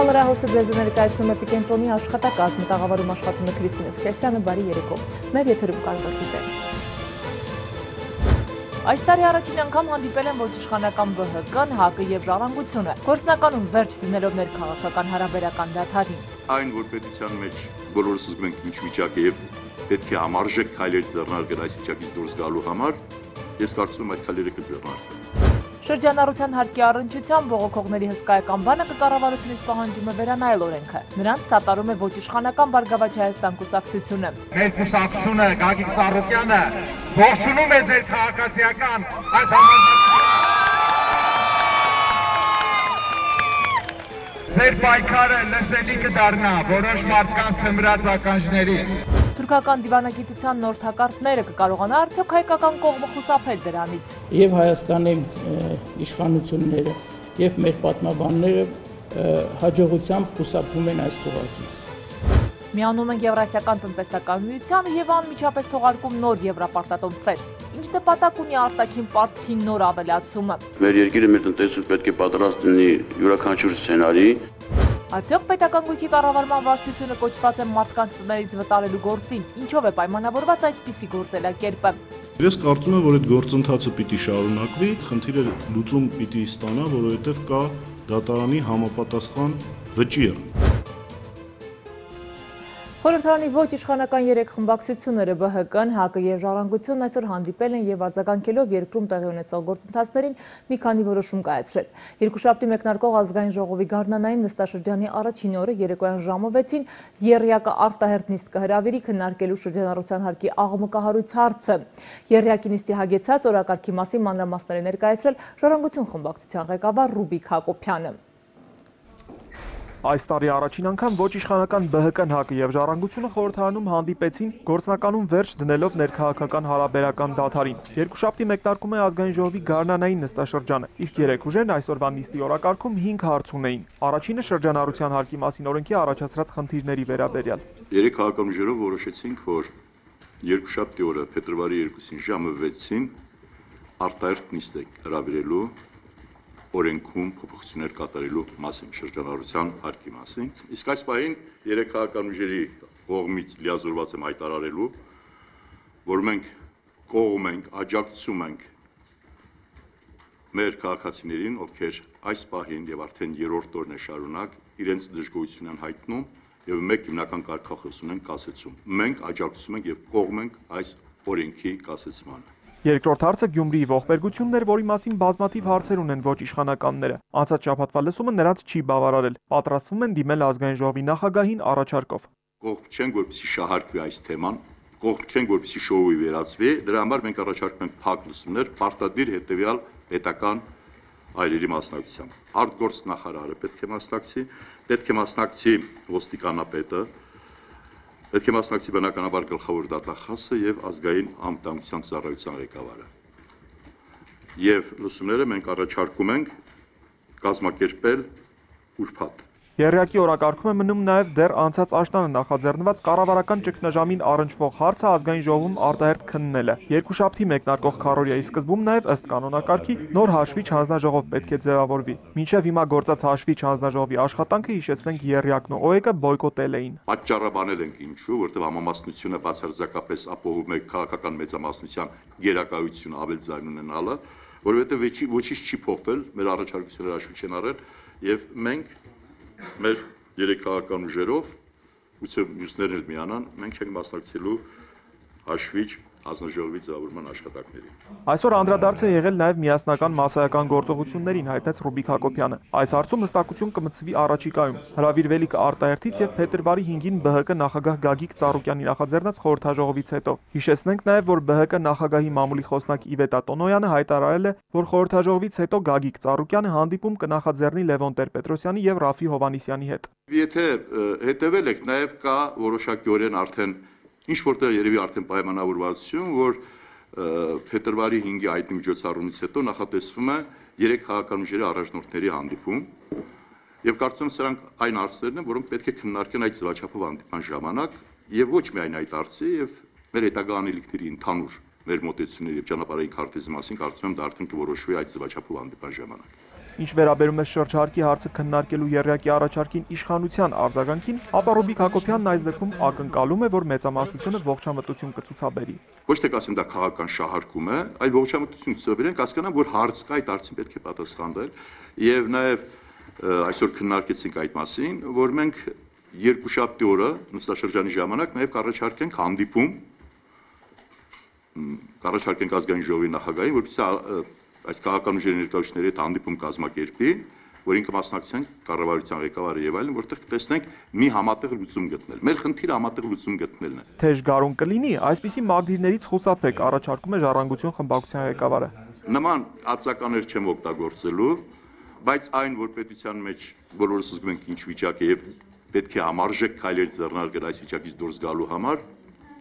Լրահոսը ձեզ ներկայացնում է Պիկենտրոնի աշխատակազմը, տաղավարում աշխատում է Քրիստինե Սուքեսյանը, բարի երեկո։ Մեր եթերում կարող եք դիտել։ Այս տարի առաջին անգամ հանդիպել են ոչ իշխանական ԲՀԿ-ն, ՀԱԿ-ը և Ժառանգությունը, գործնականում վերջ դնելով ներքաղաքական հարաբերական դադարին։ Այն, որ պետության մեջ բոլորս զգում ենք ինչ վիճակ է եւ պետք է համարժեք քայլեր ձեռնարկել այս վիճակից դուրս գալու համար, ես կարծում եմ այդ քայլերը կձեռնարկվեն։ Շրջանառության հարկի առնչությամբ բողոքողների հսկայական բանը կառավարությունից պահանջում է վերանայել օրենքը։ Նրանց սատարում է ոչ իշխանական Բարգավաճ Հայաստան կուսակցությունը։ Մեր կուսակցությունը Գագիկ Ծառուկյանը ողջունում է ձեր քաղաքացիական այս համարձակությունը։ Ձեր պայքարը լսելի կդառնա որոշ մարդկանց թմրած ականջների։ Թուրքական դիվանագիտության նոր թակարդները կկարողանա արդյոք հայկական կողմը խուսափել դրանից։ Եվ Հայաստանի իշխանությունները եւ մեր պատմաբանները հաջողությամբ խուսափում են այս ծուղակից։ Միանում են Եվրասիական տնտեսական միությանը եւ անմիջապես թողարկում նոր եվրապարտատոմսեր։ Ինչ նպատակ ունի արտաքին պարտքի նոր ավելացումը։ Մեր երկիրը, մեր տնտեսությունը պետք է պատրաստ լինի յուրաքանչյուր սցենարի։ Արդյոք պետական գույքի կառավարման վարչությունը կոչված է մարդկանց տներից վտարելու գործին, ինչով է պայմանավորված այդպիսի գործելակերպը։ Ես կարծում եմ, որ այդ գործընթացը պիտի շարունակվի, խնդիրը լուծում պիտի ստանա, որովհետև կա դատարանի համապատասխան վճիռ։ Խորհրդարանի ոչ իշխանական երեք խմբակցությունները ԲՀԿ-ն, ՀԱԿ-ը և Ժառանգությունն այսօր հանդիպել են եւ արձագանքելով երկրում տեղի ունեցող գործընթացներին մի քանի որոշում կայացրել։ Երկուշաբթի մեկնարկող ազգային ժողովի գարնանային նստաշրջանի առաջին օրը երեկոյան ժամը 6-ին եռյակը արտահերթ նիստ կհրավիրի քննարկելու շրջանառության հարկի աղմկահարույց հարցը։ Եռյակի նիստի հագեցած օրակարգի մասին մանրամասներ է ներկայացրել Ժառանգություն խմբակցության ղեկավար Ռուբիկ Հակոբյանը։ Այս տարի առաջին անգամ ոչ իշխանական ԲՀԿ-ն, ՀԱԿ-ը և Ժառանգությունը խորհրդարանում հանդիպեցին, գործնականում վերջ դնելով ներքաղաքական հարաբերական դադարին։ Երկուշաբթի մեկնարկում է ազգային ժողովի գարնանային նստաշրջանը, իսկ երեք ուժերն այսօրվա նիստի օրակարգում 5 հարց ունեին։ Առաջինը շրջանառության հարկի մասին օրենքի առաջացրած խնդիրների վերաբերյալ։ Երեք քաղաքական ուժերով որոշեցինք, որ երկուշաբթի օրը փետրվարի 2-ին ժամը 6-ին արտահերթ նիստ է հրավիրելու օրենքում փոփոխություններ կատարելու մասին, շրջանառության հարկի մասին։ Իսկ այս պահին երեք քաղաքական ուժերի կողմից լիազորված եմ հայտարարելու, որ մենք կողմ ենք, աջակցում ենք մեր քաղաքացիներին, ովքեր այս պահին եւ արդեն երրորդ օրն է շարունակ իրենց դժգոհությունն են հայտնում եւ մեկ հիմնական կարգախոս ունեն կասեցում։ Մենք աջակցում ենք եւ կողմ ենք այս օրենքի կասեցմանը։ Երկրորդ հարցը Գյումրիի ողբերգությունն էր, որի մասին բազմաթիվ հարցեր ունեն ոչ իշխանականները։ Անցած շաբաթվա լսումը նրանց չի բավարարել։ Պատրաստվում են դիմել ազգային ժողովի նախագահին առաջարկով։ Կողմ չենք, որպեսզի շահարկվի այս թեման, կողմ չենք, որպեսզի շոուի վերածվի, դրա համար մենք առաջարկում ենք փակ լսումներ, պարտադիր հետեւյալ պետական այրերի մասնակցությամբ։ Արտգործնախարարը պետք է մասնակցի ոստիկանապետը, պետք է մասնակցի բնականաբար գլխավոր դատախազը եւ ազգային անվտանգության ծառայության ղեկավարը։ Եվ լսումները մենք առաջարկում ենք կազմակերպել ուրբաթ։ Եռյակի օրակարգում է մնում նաև դեռ անցած աշնանը նախաձեռնված կառավարական ճգնաժամին առնչվող հարցը ազգային ժողովում արտահերթ քննելը։ Երկուշաբթի մեկնարկող քարոզիայի սկզբում նաև ըստ կանոնակարգի նոր հաշվիչ հանձնաժողով պետք է ձևավորվի։ Մինչև հիմա գործած հաշվիչ հանձնաժողովի աշխատանքը, հիշեցնենք, ԵՌԵԱԿ-ն ու ՕԵԿ-ը բոյկոտել էին։ Պատճառաբանել ենք ինչու, որտեղ համամասնությունը բացարձակապես ապահովում է քաղաքական մեծամասնության գերակայությունը ավել ձայն ունենալը, որովհետև ոչինչ չի փոխվել, մեր առաջարկությունները հաշվի չեն առել եւ մենք մեր երեք քաղաքական ուժերով, ուղղակի մյուսներն էլ միանան, մենք չենք մասնակցելու հաշվիչ հանձնաժողովի ձևավորման աշխատանքներին։ Այսօր անդրադարձ է եղել նաև միասնական մասսայական գործողություններին, հայտնեց Ռուբիկ Հակոբյանը։ Այս հարցում հստակություն կմտցվի առաջիկայում։ Հրավիրվելիքը արտահերթից եւ փետրվարի 5-ին ԲՀԿ նախագահ Գագիկ Ծառուկյանի նախաձեռնած խորհրդաժողովից հետո։ Հիշեցնենք նաև, որ ԲՀԿ նախագահի մամուլի խոսնակ Իվետա Տոնոյանը հայտարարել է, որ խորհրդաժողովից հետո Գագիկ Ծառուկյանը հանդիպում կնախաձեռնի Լևոն Տեր-Պետրոսյանի եւ Ռաֆի Հովհաննիսյանի հետ։ Եթե հետևել եք, նաև կա որոշակիորեն արդեն ինչ որտեղ երևի արդեն պայմանավորվածություն, որ փետրվարի 5-ի այդ միջոցառումից հետո նախատեսվում է 3 քաղաքական ուժերի առաջնորդների հանդիպում եւ կարծում եմ սրանք այն հարցերն են, որոնք պետք է քննարկեն այդ ձևաչափով հանդիպման ժամանակ եւ ոչ միայն այդ հարցի եւ մեր հետագա անելիքների ընդհանուր մեր մոտեցումների եւ ճանապարհային քարտեզի մասին կարծում եմ դա արդեն կորոշվի այդ ձևաչափով հանդիպման ժամանակ։ Ինչ վերաբերում է շրջարկի հարցը քննարկելու եռյակի առաջարկին իշխանության արձագանքին, ապա Ռուբիկ Հակոբյանն այս դեպքում ակնկալում է, որ մեծամասնությունը ողջամտություն կցուցաբերի։ Ոչ թե կասեմ դա քաղաքական շահարկում է, այլ ողջամտություն ցուցաբերեն, կասկանան, որ հարց կա, այդ հարցին պետք է պատասխանել, եւ նաեւ այսօր քննարկեցինք այդ մասին, որ մենք երկուշաբթի օրը նստաշրջանի ժամանակ նաեւ կառաջարկենք հանդիպում, կառաջարկենք ազգային ժողովի նախագահին, որպեսզի այս քաղաքական ուժերի ներկայացուցիչների հետ հանդիպում կազմակերպի, որին կմասնակցեն կառավարության ղեկավարը եւ այլն, որտեղ կտեսնենք մի համատեղ լուծում գտնել։ Մեր խնդիրը համատեղ լուծում գտնելն է։ Թեժ գարուն կլինի, այսպիսի մագդիրներից խուսափեք, առաջարկում է Ժառանգություն խմբակցության ղեկավարը։ Նման ածականներ չեմ օգտագործելու, բայց այն, որ պետության մեջ բոլորս զգում ենք ինչ վիճակ է եւ պետք է համարժեք քայլեր ձեռնարկել այս վիճակից դուրս գալու համար,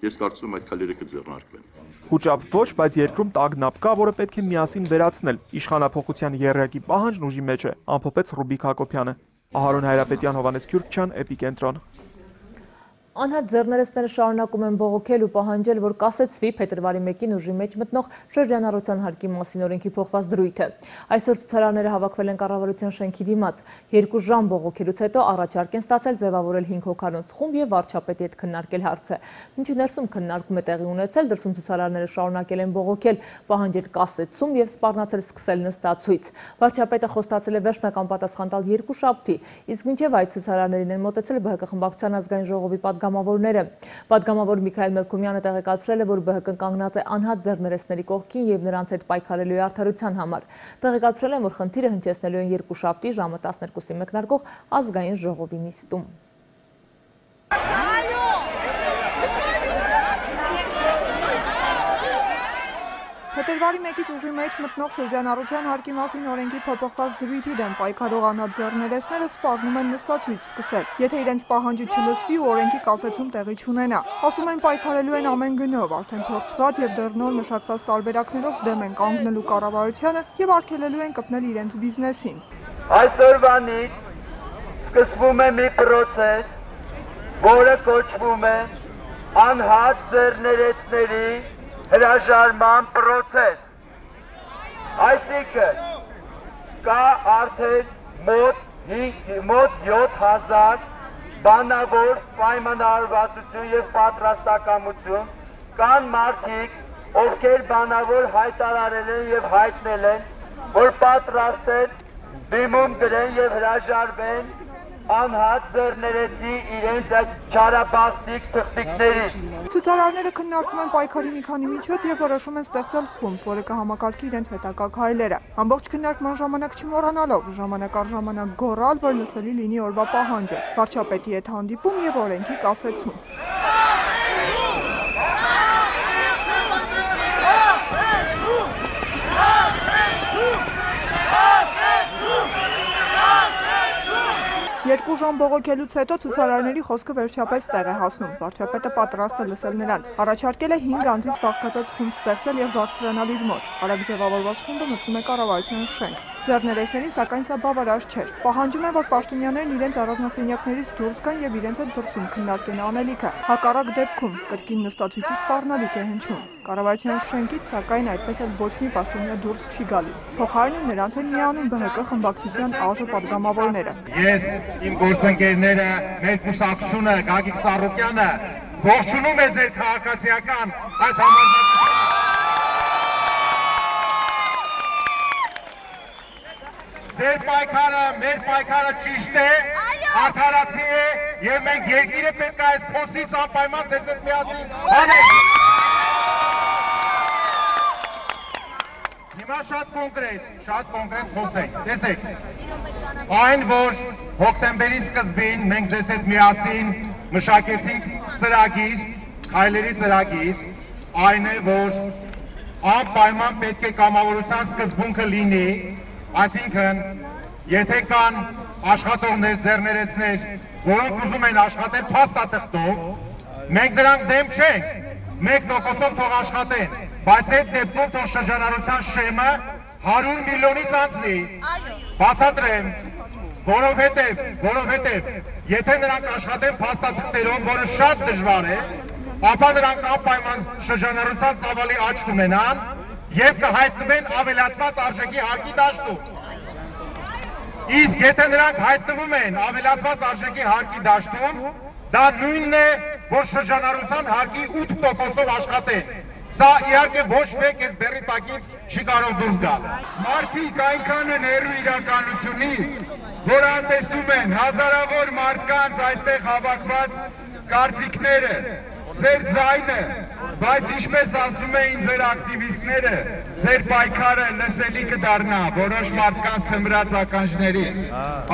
ես կարծում եմ այդ քայլերը կձեռնարկվեն։ Հուճապ ոչ, բայց երկրում տագնապ կա, որը պետք է միասին վերացնել։ Իշխանափոխության եռյակի պահանջն ուժի մեջ է, ամփոփեց Ռուբիկ Հակոբյանը։ Ահարոն Հայրապետյան, Հովհաննես Քյուրքչյան, Էպիկենտրոն։ Անհատ ձեռներեցները շարունակում են բողոքել ու պահանջել, որ կասեցվի փետրվարի 1-ին ուժի մեջ մտնող շրջանառության հարկի մասին օրենքի փոխված դրույթը։ Այսօր ցուցարարները հավաքվել են կառավարության շենքի դիմաց։ 2 ժամ բողոքելուց հետո առաջարկ են ստացել ձևավորել 5 հոգանոց խումբ եւ վարչապետի հետ քննարկել հարցը։ Մինչ ներսում քննարկում է տեղի ունեցել, դրսում ցուցարարները շարունակել են բողոքել, պահանջել կասեցում եւ սպառնացել սկսել նստացույց։ Վարչապետը խոստացել է վերջնական պատասխան տալ 2 շաբթի, իսկ մինչեւ այդ ցուցարարներին են մոտեցել ԲՀԿ խմբակցության ազգային ժողովի պատգամավորները։ Պատգամավոր Միքայել Մելքումյանը տեղեկացրել է, որ ԲՀԿ-ն կանգնած է անհատ ձեռներեցների կողքին եւ նրանց հետ պայքարելու է արդարության համար։ Տեղեկացրել են, որ խնդիրը հնչեցնելու են 2 շաբթի ժամը 12-ին մեկնարկող ազգային ժողովի նիստում։ Փետրվարի 1-ից ուժի մեջ մտնող շրջանառության հարկի մասին օրենքի փոփոխված դրույթի դեմ պայքարող անհատ ձեռներեցները սպառնում են նստացույց սկսել, եթե իրենց պահանջը չլսվի ու օրենքի կասեցում տեղի չունենա։ Ասում են պայքարելու են ամեն գնով, արդեն փորձված եւ դեռ նոր մշակված տարբերակներով դեմ են կանգնելու կառավարությանը եւ արգելելու են կպնել իրենց բիզնեսին։ Այսօրվանից սկսվում է մի process, որը կոչվում է անհատ ձեռներեցների հրաժարման process, այսինքն կա արդեն մոտ 7000 բանավոր պայմանավորվածություն եւ պատրաստակամություն, կան մարդիկ, ովքեր բանավոր հայտարարել են եւ հայտնել են, որ պատրաստ են դիմում գրեն եւ հրաժարվեն անհատ ձեռներեցի իրենց այդ չարաբաստիկ թղթիկներին։ Ցուցարարները քննարկում են պայքարի մի քանի միջոց եւ որոշում են ստեղծել խումբ, որը կհամակարգի իրենց հետագա քայլերը։ Ամբողջ քննարկման ժամանակ չմոռանալով ժամանակ առ ժամանակ գոռալ, որ լսելի լինի օրվա պահանջը, վարչապետի հետ հանդիպում եւ օրենքի կասեցում։ Երկու ժամ բողոքելուց հետո ցուցարարների խոսքը վերջապես տեղ է հասնում։ Վարչապետը պատրաստ է լսել նրանց։ Առաջարկել է 5 անձից բաղկացած խումբ ստեղծել եւ բարձրանալ իր մոտ։ Արագ ձևավորված խումբը մտնում է կառավարության շենք։ Ձեռներեցներին սակայն սա բավարար չէր։ Պահանջում են, որ պաշտոնյաներն իրենց առանձնասենյակներից դուրս գան եւ իրենց հետ դրսում քննարկեն անելիքը։ Հակառակ դեպքում կրկին նստացույցի սպառնալիք է հնչում։ Կառավարության շենքից սակայն այդպես էլ ոչ մի պաշտոնյա դուրս չի գալիս։ Փոխարենը նրանց են միանում ԲՀԿ խմբակցության ԱԺ պատգամավորները։ Ես իմ գործընկերները, մեր կուսակցությունը, Գագիկ Սարոկյանը ողջունում է ձեր քաղաքացիական այս համարձակությունը։ Ձեր պայքարը, մեր պայքարը ճիշտ է, արդարացի է եւ մենք երկիրը պետք է այս փոսից անպայման ձեզ հետ միասին անենք։ Հիմա շատ կոնկրետ խոսենք, տեսեք, այն, որ հոկտեմբերի սկզբին մենք ձեզ հետ միասին մշակեցինք ծրագիր, քայլերի ծրագիր, այն է, որ անպայման պետք է կամավորության սկզբունքը լինի, այսինքն, եթե կան աշխատողներ, ձեռներեցներ, որոնք ուզում են աշխատել փաստաթղթով, մենք դրանք դեմ չենք, 1% թող աշխատեն, բայց այդ դեպքում թող շրջանառության շեմը 100 միլիոնից անցնի, բացատրեմ, որովհետև, եթե նրանք աշխատեն փաստաթղթերով, որը շատ դժվար է, ապա նրանք անպայման շրջանառության ծավալի աճ կունենան և կհայտնվեն ավելացված արժեքի հարկի դաշտում։ Իսկ եթե նրանք հայտնվում են ավելացված արժեքի հարկի դաշտում, դա նույնն է, որ շրջանառության հարկի 8%-ով աշխատեն։ Սա իհարկե ոչ մեկ էս բերի տակից չի կարող դուրս գալ։ Մարդիկ այնքան են հեռու իրականությունից, որ անտեսում են հազարավոր մարդկանց այստեղ հավաքված կարծիքները, ձեր ձայնը, բայց ինչպես ասում էին ձեր ակտիվիստները, ձեր պայքարը լսելի կդառնա որոշ մարդկանց թմրած ականջների։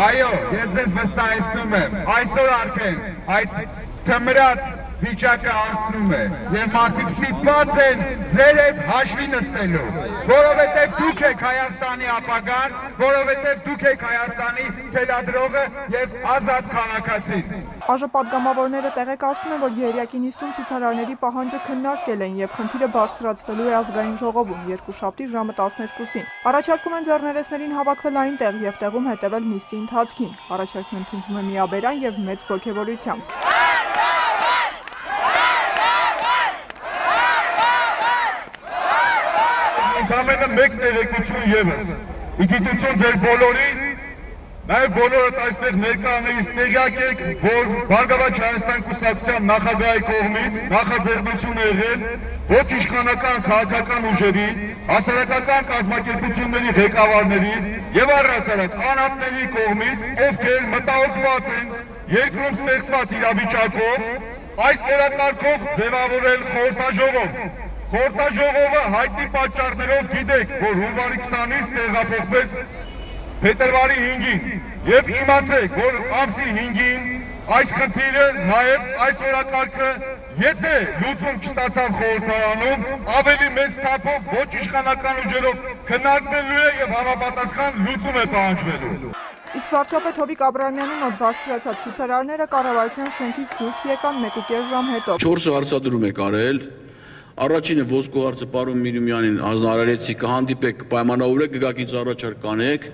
Այո, ես ձեզ վստահեցնում եմ, այսօր արդեն այդ թմրած վիճակը անցնում է եւ մարդիկ ստիպված են ձեր հետ հաշվի նստելու, որովհետեւ դուք եք Հայաստանի ապագան, որովհետեւ դուք եք Հայաստանի թելադրողը եւ ազատ քաղաքացին։ ԱԺ պատգամավորները տեղեկացնում են, որ երյակի նիստում ցուցարարների պահանջը քննարկել են եւ խնդիրը բարձրացվելու է ազգային ժողովում երկուշաբթի ժամը 12-ին։ Առաջարկում են ձեռներեցներին հավաքվել այնտեղ եւ տեղում հետեւել նիստի ընթացքին։ Առաջարկն ընդունվում է միաբերան եւ մեծ ոգևորությամբ։ Ընդամենը մեկ տեղեկություն ևս, իգիտություն ձեր բոլորին, նաև բոլորդ այստեղ ներկաներից տեղյակ եք, որ Բարգավաճ Հայաստան կուսակցության նախագահի կողմից նախաձեռնություն է եղել ոչ իշխանական քաղաքական ուժերի, հասարակական կազմակերպությունների ղեկավարների եւ առհասարակ անհատների կողմից, ովքեր մտահոգված են երկրում ստեղծված իրավիճակով, այս օրակարգով ձևավորել խորհրդաժողով։ Խորհրդաժողովը հայտնի պատճառներով գիտեք, որ հունվարի 20-ից տեղափոխվեց փետրվարի 5-ին եւ իմացեք, որ ամսի 5-ին այս խնդիրը նաեւ այս օրակարգը եթե լուծում չստացավ խորհրդարանում, ավելի մեծ թափով ոչ իշխանական ուժերով քննարկվելու է եւ համապատասխան լուծում է պահանջվելու։ Իսկ վարչապետ Հովիկ Աբրահամյանի մոտ բարձրացած ցուցարարները կառավարության շենքից դուրս եկան 1.5 ժամ հետո։ 4 հարցադրում եք արել։ Առաջինը ոսկու հարցը պարոն Միրումյանին հանձնարարեցի, կհանդիպեք, պայմանավորեք, գագից առաջարկ կանեք,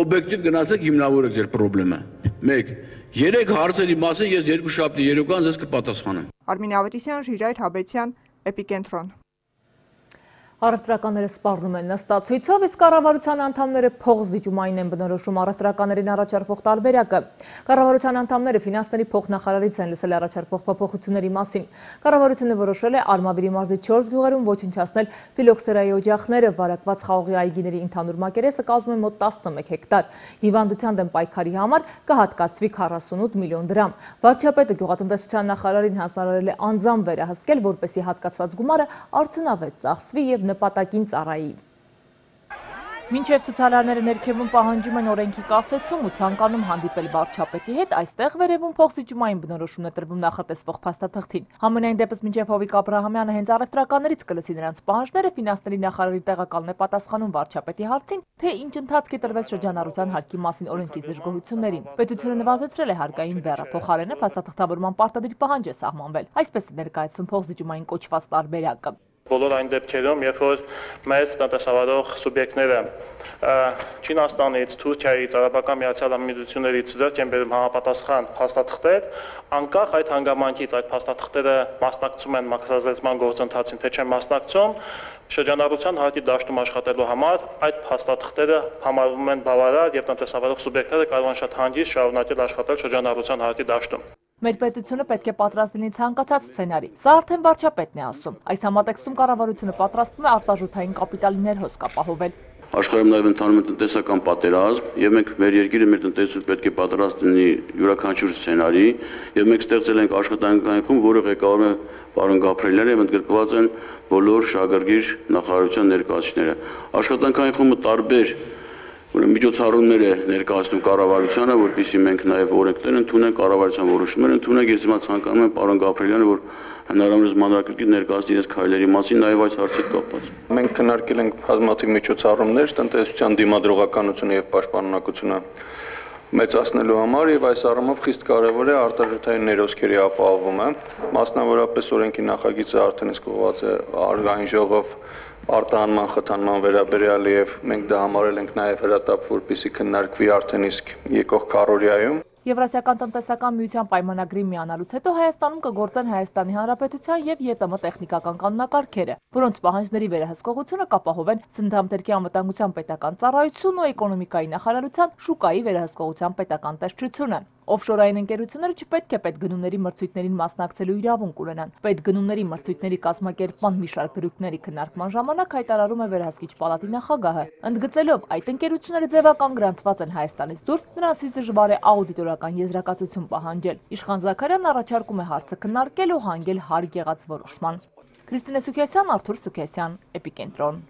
օբյեկտիվ գնացեք հիմնավորեք ձեր խնդիրը։ 1. 3 հարցերի մասին ես երկուշաբթի երեկոյան ձեզ կպատասխանեմ։ Արմին Ավետիսյան, Ժիրայր Հաբեցյան, Էպիկենտրոն։ Առևտրականները սպառնում են նստացույցով, իսկ կառավարության անդամները փողզիջումային են բնորոշում առևտրականներին առաջարկվող տարբերակը։ Կառավարության անդամները ֆինանսների փոխնախարարից են լսել առաջարկվող փոփոխությունների մասին։ Կառավարությունը որոշել է Արմավիրի մարզի 4 գյուղերում ոչնչացնել ֆիլոքսերայի օջախները, վարակված խաղողի այգիների ընդհանուր մակերեսը կազմում է մոտ 11 հեկտար։ Հիվանդության դեմ պայքարի համար կհատկացվի 48 միլիոն դրամ։ Վարչապետը գյուղատնտեսության նախարարին հանձնարարել է անձամբ վերահսկել, որպեսզի հատկացված գումարը արդյունավետ ծախսվի եւ նպատակին ծառայի։ Մինչև ցուցարարները ներքևում պահանջում են օրենքի կասեցում ու ցանկանում հանդիպել վարչապետի հետ, այստեղ վերևում փողզիջումային բնորոշում է տրվում նախատեսվող փաստաթղթին։ Համենայն դեպս մինչև Հովիկ Աբրահամյանը հենց առևտրականներից կլսի նրանց պահանջները, ֆինանսների նախարարի տեղակալն է պատասխանում վարչապետի հարցին, թե ինչ ընթացք է տրվել շրջանառության հարկի մասին օրենքի դժգոհություններին։ Պետությունը նվազեցրել է հարկային բեռը, փոխարենը փաստաթղթավորման պարտադիր պահանջ է սահմանվել։ Այսպես է ներկայացում փողզիջումային կոչված տարբերակը։ Բոլոր այն դեպքերում, երբ որ մեծ տնտեսավարող սուբյեկտները Չինաստանից, Թուրքիայից, Արաբական Միացյալ Ամիրություններից ձեռք են բերում համապատասխան փաստաթղթեր, անկախ այդ հանգամանքից այդ փաստաթղթերը մասնակցում են մաքրազերծման գործընթացին, թե չեն մասնակցում, շրջանառության հարկի դաշտում աշխատելու համար այդ փաստաթղթերը համարվում են բավարար եւ տնտեսավարող սուբյեկտները կարող են շատ հանգիստ շարունակել աշխատել շրջանառության հարկի դաշտում։ Մեր պետությունը պետք է պատրաստ լինի ցանկացած սցենարի։ Սա արդեն վարչապետն է ասում։ Այս համատեքստում կառավարությունը պատրաստվում է արտարժութային կապիտալի ներհոսք ապահովել։ Աշխարհում նաև ընթանում է տնտեսական պատերազմ, եւ մենք մեր երկիրը, մեր տնտեսությունը պետք է պատրաստ լինի յուրաքանչյուր սցենարի, եւ մենք ստեղծել ենք աշխատանքային խումբ, որը ղեկավարում է պարոն Գաբրիելյանը եւ ընդգրկված են բոլոր շահագրգիռ նախարարության ներկայացուցիչները։ Աշխատանքային խումբը տարբեր միջոցառումներ է ներկայացնում կառավարությանը, որպեսզի մենք նաև օրենքներ ընդունենք, կառավարության որոշումներ ընդունենք։ Ես հիմա ցանկանում եմ պարոն Գաբրիելյանը, որ հնարավորինս մանրակրկիտ ներկայացնի իրենց քայլերի մասին, նաև այս հարցի հետ կապված։ Մենք քննարկել ենք բազմաթիվ միջոցառումներ տնտեսության դիմադրողականությունը եւ պաշտպանունակությունը մեծացնելու համար եւ այս առումով խիստ կարեւոր է արտարժութային ներոսքերի ապահովումը, մասնավորապես օրենքի նախագիծը արդեն իսկ ուղղված է Ազգային ժողով արտահանման խթանման վերաբերյալ եւ մենք դա համարել ենք նաեւ հրատապ, որպեսզի քննարկվի արդեն իսկ եկող քառօրյայում։ Եվրասիական տնտեսական միության պայմանագրի միանալուց հետո Հայաստանում կգործեն Հայաստանի Հանրապետության և ԵՏՄ տեխնիկական կանոնակարգերը, որոնց պահանջների վերահսկողությունը կապահովեն Սննդամթերքի անվտանգության պետական ծառայությունն ու էկոնոմիկայի նախարարության շուկայի վերահսկողության պետական տեսչությունը։ Օֆշորային ընկերությունները չպետք է պետգնումների մրցույթներին մասնակցելու իրավունք ունենան։ Պետգնումների մրցույթների կազմակերպման մի շարք դրույթների քննարկման ժամանակ հայտարարում է վերահսկիչ պալատի նախագահը, ընդգծելով այդ ընկերությունները ձևական գրանցված են Հայաստանից դուրս, նրանցից դժվար է աուդիտորական եզրակացություն պահանջել։ Իշխան Զաքարյանն առաջարկում է հարցը քննարկել ու հանգել հարկ եղած որոշման։ Քրիստինե Սուքեսյան, Արթուր Սուքեսյան, Էպիկենտրոն։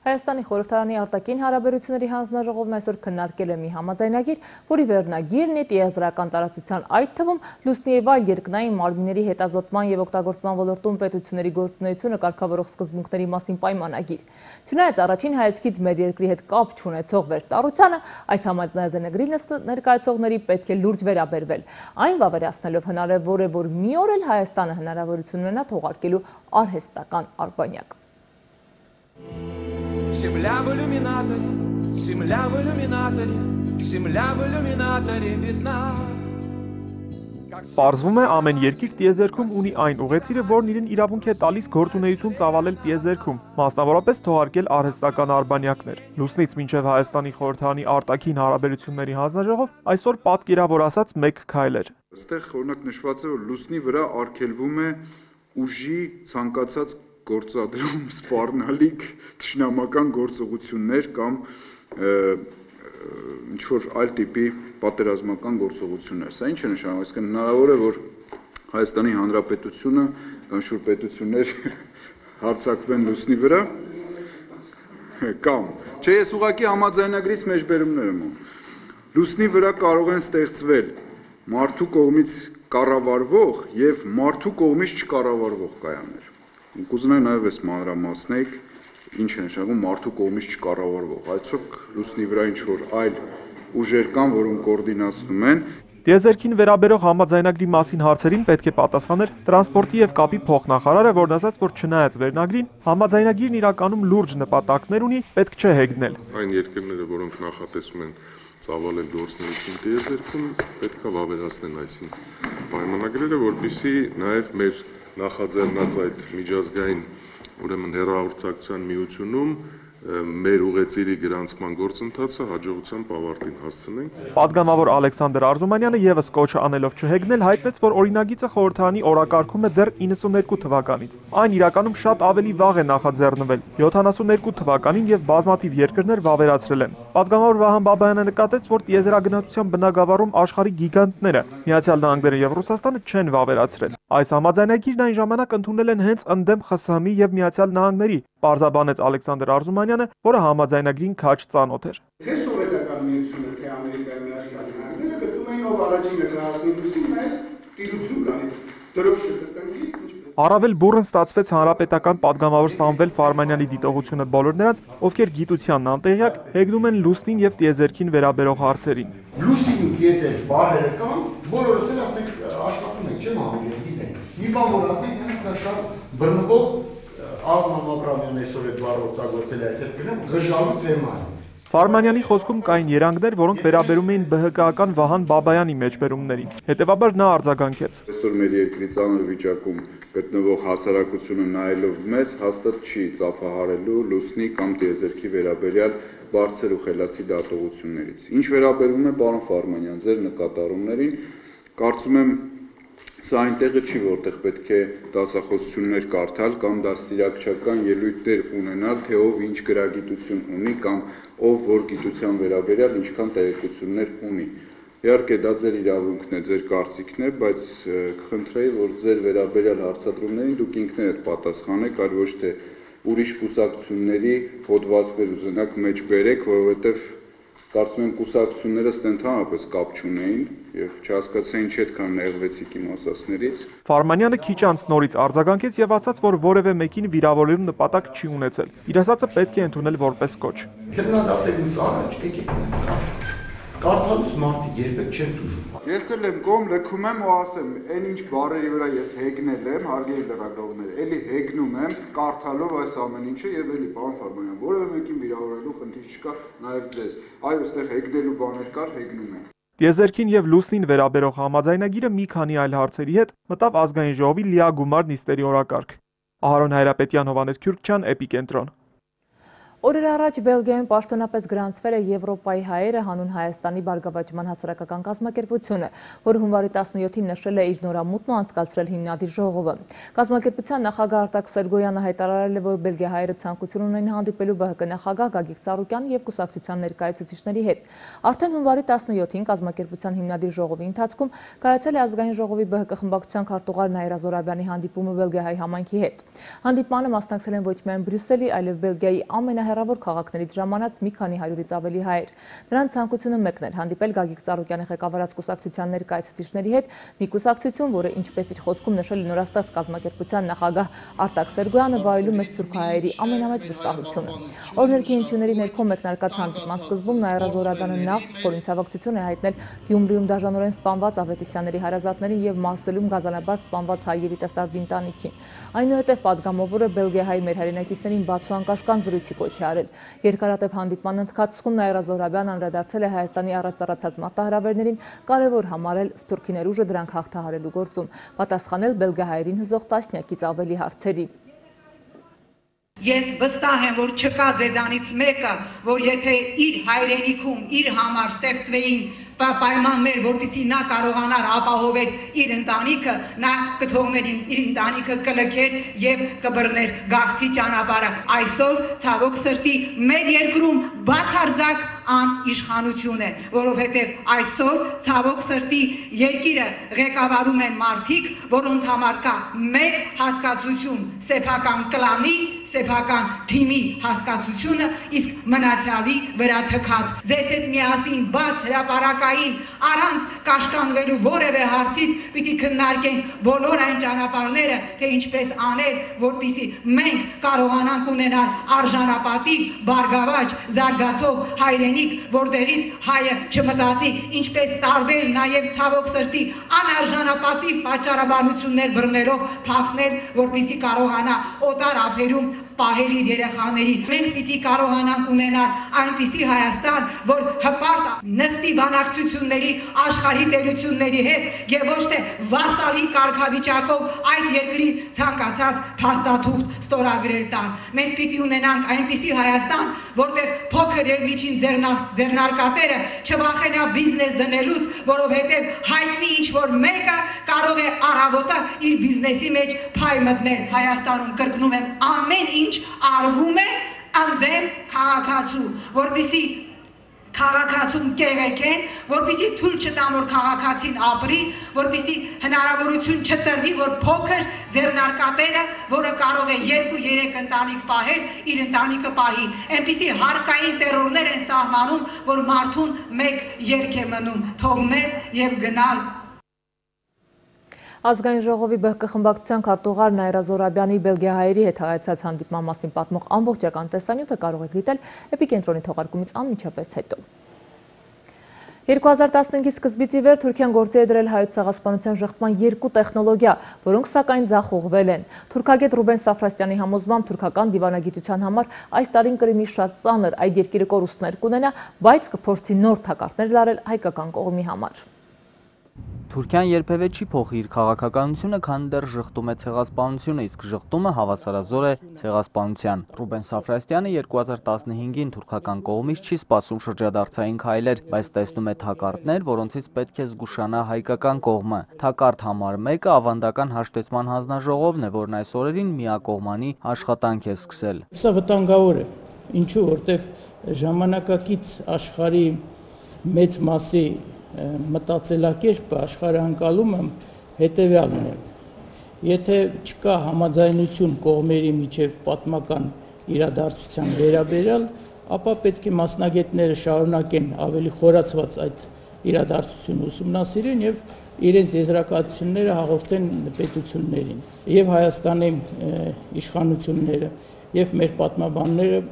Հայաստանի խորհրդարանի արտաքին հարաբերությունների հանձնաժողովն այսօր քննարկել է մի համաձայնագիր, որի վերնագիրն է տիեզերական տարածության, այդ թվում լուսնի և այլ երկնային մարմինների հետազոտման և օգտագործման ոլորտում պետությունների գործունեությունը կարգավորող սկզբունքների մասին պայմանագիր։ Չնայած առաջին հայացքից մեր երկրի հետ կապ չունեցող վերտառությանը, այս համաձայնագրի ներկայացողների պետք է լուրջ վերաբերվել, այն վավերացնելով հնարավոր է, որ մի օր էլ Հայաստանը հնարավորություն ունենա թողարկելու արհեստական արբանյակ։ Земля в иллюминаторе, земля в иллюминаторе, земля в иллюминаторе видна. Պարզվում է ամեն երկիր տիեզերքում ունի այն ուղեցիրը, որն իրեն իրավունք է տալիս գործունեություն ծավալել տիեզերքում, մասնավորապես թողարկել արհեստական արբանյակներ։ Լուսնից մինչև Հայաստանի խորհրդարանի արտաքին հարաբերությունների հանձնաժողով այսօր պատկերավոր ասած մեկ քայլ էր։ Այստեղ օրինակ նշված է, որ լուսնի վրա արգելվում է ուժի ցանկացած գործադրում սպառնալիք թշնամական գործողություններ կամ ինչ-որ այլ տիպի պատերազմական գործողություններ։ Սա ինչ է նշանակում, այսինքն հնարավոր է, որ Հայաստանի Հանրապետությունը կամ շուտ պետություններ հարձակվեն լուսնի վրա կամ, չէ, ես ուղղակի համաձայնագրից մեջբերումներ եմ անում։ Լուսնի վրա կարող են ստեղծվել մարդու կողմից կառավարվող եւ մարդու կողմից չկառավարվող կայաններ։ Կուզենայի նաև այս մանրամասնեք, ինչ է նշանակում մարդու կողմից չկառավարվող, այսօք լուսնի վրա ինչ-որ այլ ուժեր կան, որոնք կոորդինացնում են։ Տիեզերքին վերաբերող համաձայնագրի մասին հարցերին պետք է պատասխաներ տրանսպորտի եւ կապի փոխնախարարը, որն ասաց, որ չնայած վերնագրին, համաձայնագիրն իրականում լուրջ նպատակներ ունի, պետք չէ հեգնել։ Այն երկրները, որոնք նախատեսում են ծավալել գործունեություն տիեզերքում, պետք է վավերացնեն այսին պայմանագրերը, որպեսզի նաև մեր նախաձեռնած այդ միջազգային ուրեմն հեռահաղորդակցության միությունում մեր ուղեցիրի գրանցման գործընթացը հաջողությամբ ավարտին հասցնենք։ Պատգամավոր Ալեքսանդր Արզումանյանը եւս կոչը անելով չհեգնել հայտնեց, որ օրինագիծը խորհրդարանի օրակարգում է դեռ 92 թվականից։ Այն իրականում շատ ավելի վաղ է նախաձեռնվել, 72 թվականին եւ բազմաթիվ երկրներ վավերացրել են։ Պատգամավոր Վահան Բաբայանը նկատեց, որ տիեզերագնացության բնագավառում աշխարհի գիգանտները Միացյալ Նահանգները եւ Ռուսաստանը չեն վավերացրել։ Այս համաձայնագիրն այն ժամանակ ընդունել են հենց ընդդեմ ԽՍՀՄ-ի եւ Միացյալ Նահանգների, պարզաբանեց Ալեքսանդր Արզումանյանը, որը համաձայնագրին քաջ ծանոթ էր։ Թե սովետական միությունը, թե Ամերիկայի Միացյալ Նահանգները գտնում էին ով առաջինը կհասնի լուսին, այլ տիրություն կանի, դրոշը կտնկի, Առավել բուռն ստացվեց հանրապետական պատգամավոր Սամվել Ֆարմանյանի դիտողությունը բոլոր նրանց, ովքեր գիտությանն անտեղյակ հեգնում են լուսնին եւ տիեզերքին վերաբերող հարցերին։ Լուսին ու տիեզեր բառերը կան, բոլորս էլ ասենք աշխատում ենք, չեմ ամեն գիտենք։ Մի բան որ ասենք, հենց սա շատ բռնվող Աղմամ Աբրամյանն այսօր այդ բառը օգտագործել է, այսպես գնամ գժալու թեմա է։ Ֆարմանյանի խոսքում կային երանգներ, որոնք վերաբերում էին ԲՀԿ-ական Վահան Բաբայանի մեջբերումներին։ Հետևաբար նա արձագանքեց։ Այսօր մեր երկրի ծանր վիճակում գտնվող հասարակությունը նայելով մեզ հաստատ չի ծափահարելու լուսնի կամ տիեզերքի վերաբերյալ բարձր ու խելացի դատողություններից։ Ինչ վերաբերում է պարոն Ֆարմանյան, ձեր նկատառումներին, կարծում եմ սա այնտեղը չի, որտեղ պետք է դասախոսություններ կարդալ կամ դաստիարակչական ելույթներ ունենալ, թե ով ինչ գրագիտություն ունի կամ ով որ գիտության վերաբերյալ ինչքան տեղեկություններ ունի։ Իհարկե դա ձեր իրավունքն է, ձեր կարծիքն է, բայց կխնդրեի, որ ձեր վերաբերյալ հարցադրումներին դուք ինքներդ պատասխանեք, այլ ոչ թե ուրիշ կուսակցությունների հոդվածներ ուզենաք մեջ բերեք, որովհետև կարծում եմ կուսակցությունները ընդհանրապես կապ չունեին եւ չհասկացային ինչ այդքան նեղվեցիք իմ ասածներից։ Ֆարմանյանը քիչ անց նորից արձագանքեց եւ ասաց, որ որևէ մեկին վիրավորելու նպատակ չի ունեցել։ Իր ասածը պետք է ընդունել որպես կոչ։ Քննադատելուց առաջ եկեք կարդալուց մարդիկ երբեք չեն դժում։ Ես էլ եմ կողմ լքում եմ ու ասեմ, այն ինչ բառերի վրա ես հեգնել եմ, հարգելի լրագրողներ, էլի հեգնում եմ կարդալով այս ամեն ինչը եւ էլի պարոն Ֆարմանյան, որևէ մեկին վիրավորելու խնդիր չկա, նաեւ ձեզ։ Այո, այստեղ հեգնելու բաներ կար, հեգնում եմ։ Տիեզերքին եւ լուսնին վերաբերող համաձայնագիրը մի քանի այլ հարցերի հետ մտավ ազգային ժողովի լիագումար նիստերի օրակարգ։ Ահարոն Հայրապետյան, Հովհաննես Քյուրքչյան, Էպիկենտրոն։ Օրեր առաջ Բելգիայում պաշտոնապես գրանցվել է Եվրոպայի հայերը հանուն Հայաստանի բարգավաճման հասարակական կազմակերպությունը, որը հունվարի 17-ին նշել է իր նորամուտն ու անցկացրել հիմնադիր ժողովը։ Կազմակերպության նախագահ Արտակ Սերգոյանը հայտարարել է, որ Բելգիա հայերը ցանկություն ունեն հանդիպելու ԲՀԿ նախագահ Գագիկ Ծառուկյանի եւ կուսակցության ներկայացուցիչների հետ։ Արդեն հունվարի 17-ին կազմակերպության հիմնադիր ժողովի ընթացքում կայացել է ազգային ժողովի ԲՀԿ խմբակցության քարտուղար Նաիրա Զորաբյանի հանդիպումը Բելգիայի համայնքի հետ։ Հանդիպմանը մասնակցել են ոչ միայն Բրյուսելի, այլև Բելգիայի ամենահեռավոր քաղաքներից ժամանած մի քանի հարյուրից ավելի հայեր։ Նրանց ցանկությունը մեկն էր՝ հանդիպել Գագիկ Ծառուկյանի ղեկավարած կուսակցության ներկայացուցիչների հետ, մի կուսակցություն, որը ինչպես իր խոսքում նշել է նորաստեղծ կազմակերպության նախագահ Արտակ Սերգոյանը, վայելում է սփյուռք հայերի ամենամեծ վստահությունը։ Օրհներգի հնչյունների ներքո մեկնարկած հանդիպման սկզբում Նաիրա Զորաբյանը նախ խորհրդավակցություն է հայտնել Գյումրիում դաժանորեն սպանված Ավետիսյանների հարազատներին եւ Մարսելում գազանաբար սպանված հայ երիտասարդի ընտանիքին։ Այնուհետև պատգամավորը Բելգիայի մեր հայրենակիցներին բաց ու անկաշկանդ զրույցի կոչ է արել։ Երկարատև հանդիպման ընթացքում Նաիրա Զորաբյանը անդրադարձել է Հայաստանի առաջ ծառացած մարտահրավերներին, կարևոր համարել սփյուռքի ներուժը դրանք հաղթահարելու գործում, պատասխանել բելգահայերին հուզող տասնյակից ավելի հարցերի։ Ես վստահ եմ, որ չկա ձեզանից մեկը, որ եթե իր հայրենիքում իր համար ստեղծվեին պայմաններ, որպեսզի նա կարողանար ապահովել իր ընտանիքը, նա կթողներ իր ընտանիքը կլքեր եւ կբռներ գաղթի ճանապարհը։ Այսօր ցավոք սրտի մեր երկրում բացարձակ անիշխանություն է, որովհետեւ այսօր ցավոք սրտի երկիրը ղեկավարում են մարդիկ, որոնց համար կա մեկ հասկացություն՝ սեփական կլանի, սեփական թիմի հասկացությունը, իսկ մնացյալի վրա թքած։ Ձեզ հետ միասին բաց հրապարակային առանց կաշկանդվելու որևէ հարցից պիտի քննարկենք բոլոր այն ճանապարհները, թե ինչպես անել, որպեսզի մենք կարողանանք ունենալ արժանապատիվ, բարգավաճ, զարգացող հայրենիք, որտեղից հայը չմտածի, ինչպես տարբեր նաև ցավոք սրտի անարժանապատիվ պատճառաբանություններ բռներով փախնել, որպեսզի կարողանա օտար ափերում պահել իր երեխաներին։ Մենք պիտի կարողանանք ունենալ այնպիսի Հայաստան, որ հպարտ նստի բանակցությունների աշխարհի տերությունների հետ եւ ոչ թե վասալի կարգավիճակով այդ երկրի ցանկացած փաստաթուղթ ստորագրել տան։ Մենք պիտի ունենանք այնպիսի Հայաստան, որտեղ փոքր եւ միջին ձեռնարկատերը չվախենա բիզնես դնելուց, որովհետեւ հայտնի ինչ որ մեկը կարող է առավոտը իր բիզնեսի մեջ փայ մտնել։ Հայաստանում կրկնում եմ, ամեն ինչ արվում է ընդդեմ քաղաքացու, որպեսզի քաղաքացուն կեղեքեն, որպեսզի թույլ չտան, որ քաղաքացին ապրի, որպեսզի հնարավորություն չտրվի, որ փոքր ձեռնարկատերը, որը կարող է 2-3 ընտանիք պահել, իր ընտանիքը պահի։ Այնպիսի հարկային տերորներ են սահմանում, որ մարդուն մեկ երկ է մնում՝ թողնել եւ գնալ։ Ազգային ժողովի ԲՀԿ խմբակցության քարտուղար Նաիրա Զորաբյանի բելգիահայերի հետ հայեցած հանդիպման մասին պատմող ամբողջական տեսանյութը կարող եք դիտել Էպիկենտրոնի թողարկումից անմիջապես հետո։ 2015-ի սկզբից ի վեր Թուրքիան գործի է դրել հայոց ցեղասպանության ժխտման 2 տեխնոլոգիա, որոնք սակայն ձախողվել են։ Թուրքագետ Ռուբեն Սաֆրաստյանի համոզմամբ թուրքական դիվանագիտության համար այս տարին կլինի շատ ծանր, այդ երկիրը կորուստներ կունենա, բայց կփորձի նոր թակարդներ լարել հայկական կողմի համար։ Թուրքիան երբևէ չի փոխի իր քաղաքականությունը, քանի դեռ ժխտում է ցեղասպանությունը, իսկ ժխտումը հավասարազոր է ցեղասպանության։ Ռուբեն Սաֆրաստյանը 2015-ին թուրքական կողմից չի սպասում շրջադարձային քայլեր, բայց տեսնում է թակարդներ, որոնցից պետք է զգուշանա հայկական կողմը։ Թակարդ համար 1-ը ավանդական հաշտեցման հանձնաժողովն է, որն այս օրերին միակողմանի աշխատանք է սկսել։ Սա վտանգավոր է, ինչու, որտեղ ժամանակակից աշխարհի մեծ մասի մտածելակերպը, աշխարհանկալումը հետևյալն է. Եթե չկա համաձայնություն կողմերի միջև պատմական իրադարձության վերաբերյալ, ապա պետք է մասնագետները շարունակեն ավելի խորացված այդ իրադարձությունը ուսումնասիրեն եւ իրենց եզրակացությունները հաղորդեն պետություններին։ Եվ Հայաստանի իշխանությունները եւ մեր պատմաբանները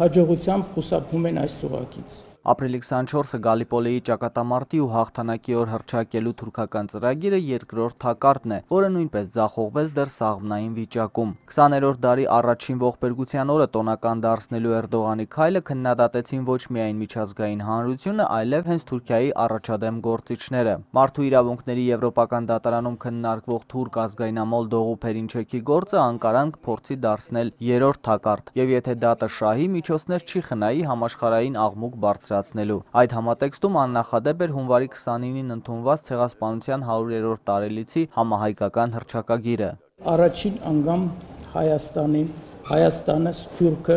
հաջողությամբ խուսափում են այս ծուղակից։ Ապրիլի 24-ը Գալիպոլիի ճակատամարտի ու հաղթանակի օր հռչակելու թուրքական ծրագիրը երկրորդ թակարդն է, որը նույնպես ձախողվեց դեռ սաղմնային վիճակում։ 20-րդ դարի առաջին ողբերգության օրը տոնական դարձնելու Էրդողանի քայլը քննադատեցին ոչ միայն միջազգային հանրությունը, այլև հենց Թուրքիայի առաջադեմ գործիչները։ Մարդու իրավունքների եվրոպական դատարանում քննարկվող թուրք ազգայնամոլ Դողու Փերինչեքի գործը Անկարան կփորձի դարձնել երրորդ թակարդ, եւ եթե դատը շահի, միջոցներ չի խնայի համաշխարհային աղմուկ բարձրացնելու։ Այդ համատեքստում աննախադեպ էր հունվարի 29-ին ընդունված Ցեղասպանության 100-րդ տարելիցի համահայկական հռչակագիրը։ Առաջին անգամ Հայաստանը Սփյուռքը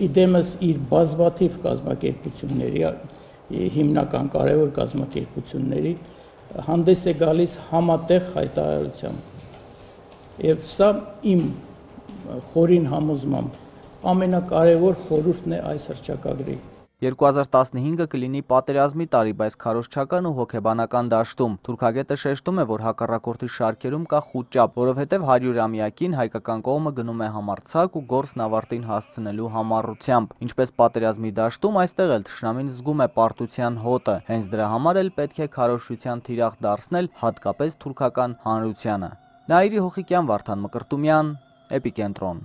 իդեմս իր բազմաթիվ կազմակերպությունների, հիմնական կարևոր կազմակերպությունների հանդես է գալիս համատեղ հայտարարությամբ։ Եվ սա իմ խորին համոզմամբ ամենակարևոր խորհուրդն է այս հռչակագրի։ 2015-ը կլինի պատերազմի տարի, բայց քարոզչական ու հոգեբանական դաշտում։ Թուրքագետը շեշտում է, որ հակառակորդի շարքերում կա խուճապ, որովհետև 100-ամյակին հայկական կողմը գնում է համարձակ ու գործն ավարտին հասցնելու համառությամբ։ Ինչպես պատերազմի դաշտում, այստեղ էլ թշնամին զգում է պարտության հոտը։ Հենց դրա համար էլ պետք է քարոզչության թիրախ դարձնել հատկապես թուրքական հանրությանը։ Նաիրի Հոխիկյան, Վարդան Մկրտումյան, Էպիկենտրոն։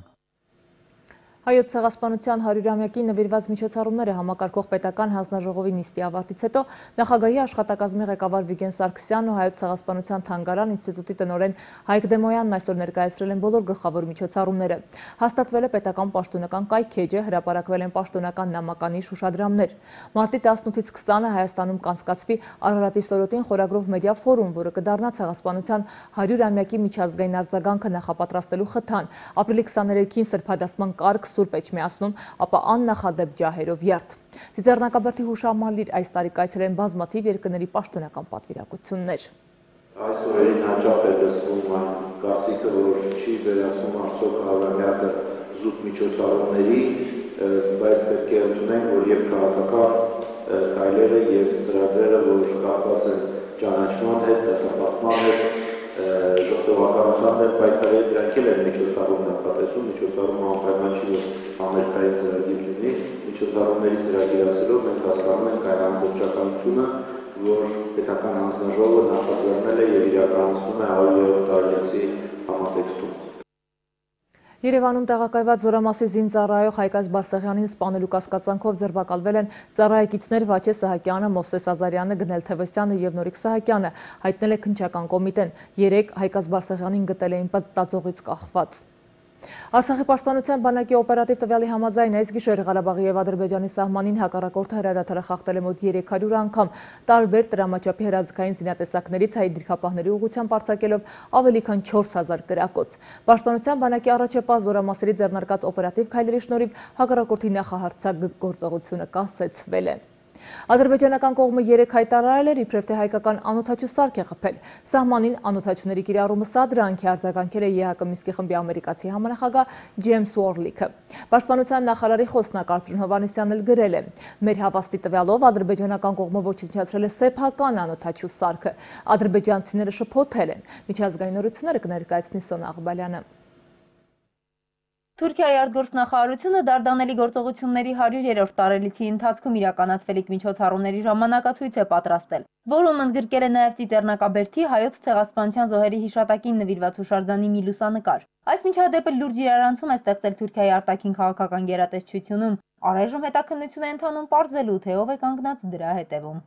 Հայոց ցեղասպանության 100-ամյակին նվիրված միջոցառումները համակարգող պետական հանձնաժողովի նիստի ավարտից հետո նախագահի աշխատակազմի ղեկավար Վիգեն Սարգսյանն ու Հայոց ցեղասպանության թանգարան ինստիտուտի տնօրեն Հայկ Դեմոյանն այսօր ներկայացրել են բոլոր գլխավոր միջոցառումները։ Հաստատվել է պետական պաշտոնական կայքեջը, հրապարակվել են պաշտոնական նամականիշ հուշադրամներ։ Մարտի 18-ից 20-ը Հայաստանում կանցկացվի Արարատի Սորոտին խորագրով մեդիա ֆորում, որը կդառնա ցեղասպանության 100-ամյակի միջազգային արձագանքը նախապատրաստելու խթան։ Ապրիլի 23-ին սրբադասման կարգ Սուրբ Էջմիածնում, ապա աննախադեպ ջահերով երթ։ Ծիծեռնակաբերդի հուշամալիր այս տարի կայացել են բազմաթիվ երկրների պաշտոնական պատվիրակություններ։ Այս օրերին հաճախ է լսվում այն կարծիքը, որ չի վերացնում արդյոք 100-ամյակը զուտ միջոցառումների, բայց պետք է ընդունենք, որ եւ քաղաքական քայլերը եւ ծրագրերը, որ կապված են ճանաչման հետ, դասապատման հետ, ժողովրդականության հետ պայքարի դրանք էլ են միջոցառում նախատեսում, միջոցառումը անպայման չի, որ Ամերիկայի ծրագիր լինի, միջոցառումների ծրագիրացելով մենք հասկանում ենք այն ամբողջականությունը, որ պետական հանձնաժողովը նախաձեռնել է եւ իրականացնում է 100-րդ տարելիցի համատեքստում։ Երևանում տեղակայված զորամասի զինծառայող Հայկաց Բարսեղյանին սպանելու կասկածանքով ձերբակալվել են ծառայեկիցներ Վաչե Սահակյանը, Մովսես Ազարյանը, Գնել Թևոսյանը եւ Նորիկ Սահակյանը, հայտնել է քննչական կոմիտեն։ 3 Հայկաց Բարսեղյանին գտել էին պատածողից կախված։ Արցախի պաշտպանության բանակի օպերատիվ տվյալի համաձայն այս գիշեր Ղարաբաղի եւ Ադրբեջանի սահմանին հակառակորդը հրադադարը խախտել է մոտ 300 անգամ, տարբեր տրամաչափի հրաձգային զինատեսակներից հայ դիրքապահների ուղղությամբ արձակելով ավելի քան 4000 կրակոց։ Պաշտպանության բանակի առաջապահ զորամասերի ձեռնարկած օպերատիվ քայլերի շնորհիվ հակառակորդի նախահարձակ գործողությունը կասեցվել է։ Ադրբեջանական կողմը 3 հայտարարել էր, իբրև թե հայկական անօթաչու սարք է խփել։ Սահմանին անօթաչուների կիրառումը սադրանք է արձագանքել է ԵՀԿ Մինսկի խմբի ամերիկացի համանախագահ Ջեյմս Ուորլիքը։ Պաշտպանության նախարարի խոսնակ Արծրուն Հովհաննիսյանն էլ գրել է. «Մեր հավաստի տվյալով ադրբեջանական կողմը ոչնչացրել է սեփական անօթաչու սարքը։ Ադրբեջանցիները շփոթել են»։ Միջազգային նորությունները կներկայացնի Սոնա Աղբալյանը։ Թուրքիայի արտգործնախարարությունը Դարդանելի գործողությունների 100-րդ տարելիցի ընթացքում իրականացվելիք միջոցառումների ժամանակացույց է պատրաստել, որում ընդգրկել է նաև Ծիծեռնակաբերդի հայոց ցեղասպանության զոհերի հիշատակին նվիրված հուշարձանի մի լուսանկար։ Այս միջադեպը լուրջ իրարանցում է ստեղծել Թուրքիայի արտաքին քաղաքական գերատեսչությունում։ Առայժմ հետաքննություն է ընթանում պարզելու, թե ով է կանգնած դրա հետևում։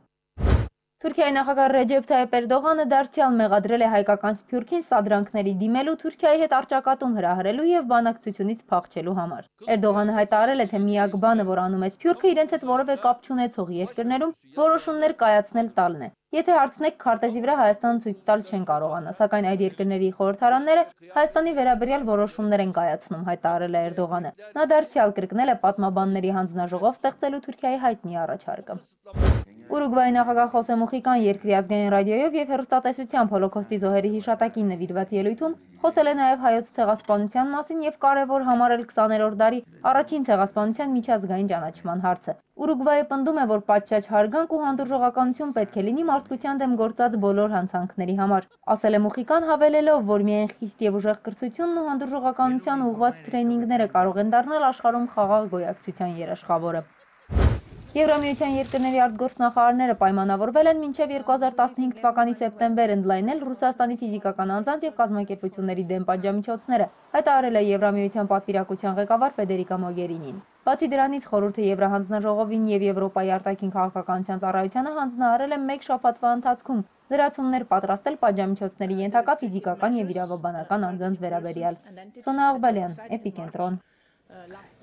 Թուրքիայի նախագահ Ռեջեփ Թայիփ Էրդողանը դարձյալ մեղադրել է հայկական Սփյուռքին սադրանքների դիմելու, Թուրքիայի հետ առճակատում հրահրելու եւ բանակցությունից փախչելու համար։ Էրդողանը հայտարարել է, թե միակ բանը, որ անում է Սփյուռքը, իրենց հետ որևէ կապ չունեցող երկրներում որոշումներ կայացնել տալն է։ Եթե հարցնեք, քարտեզի վրա Հայաստանը ցույց տալ չեն կարողանա, սակայն այդ երկրների խորհրդարանները Հայաստանի վերաբերյալ որոշումներ են կայացնում, հայտարարել է Էրդողանը։ Նա դարձյալ կրկնել է պատմաբանների հանձնաժողով ստեղծելու Թուրքիայի հայտնի առաջարկը։ Ուրուգվայի նախագահ Խոսե Մուխիկան երկրի ազգային ռադիոյով եւ հեռուստատեսությամբ հոլոքոստի զոհերի հիշատակին նվիրված ելույթում խոսել է նաեւ հայոց ցեղասպանության մասին եւ կարեւոր համարել 20-րդ դարի առաջին ցեղասպանության միջազգային ճանաչման հարցը։ Ուրուգվայը պնդում է, որ պատշաճ հարգանք ու հանդուրժողականություն պետք է լինի մարդկության դեմ գործած բոլոր հանցանքների համար։ Ասել է Մուխիկան, հավելելով, որ միայն խիստ եւ ուժեղ կրթությունն ու հանդուրժողականության ուղղված թրեյնինգները կարող են դառնալ աշխարհում խաղաղ գոյակցության երաշխավորը։ Եվրամիության երկրների արտգործնախարարները պայմանավորվել են մինչև 2015 թվականի սեպտեմբեր ընդլայնել Ռուսաստանի ֆիզիկական անձանց և կազմակերպությունների դեմ պատժամիջոցները, հայտարարել է Եվրամիության պատվիրակության ղեկավար Ֆեդերիկա Մոգերինին։ Բացի դրանից խորհուրդը Եվրահանձնաժողովին և Եվրոպայի արտաքին քաղաքականության ծառայությանը հանձնարարել է մեկ շաբաթվա ընթացքում լրացումներ պատրաստել պատժամիջոցների ենթակա ֆիզիկական և իրավաբանական անձանց վերաբերյալ։ Սոնա Աղբալյան, Էպիկենտրոն։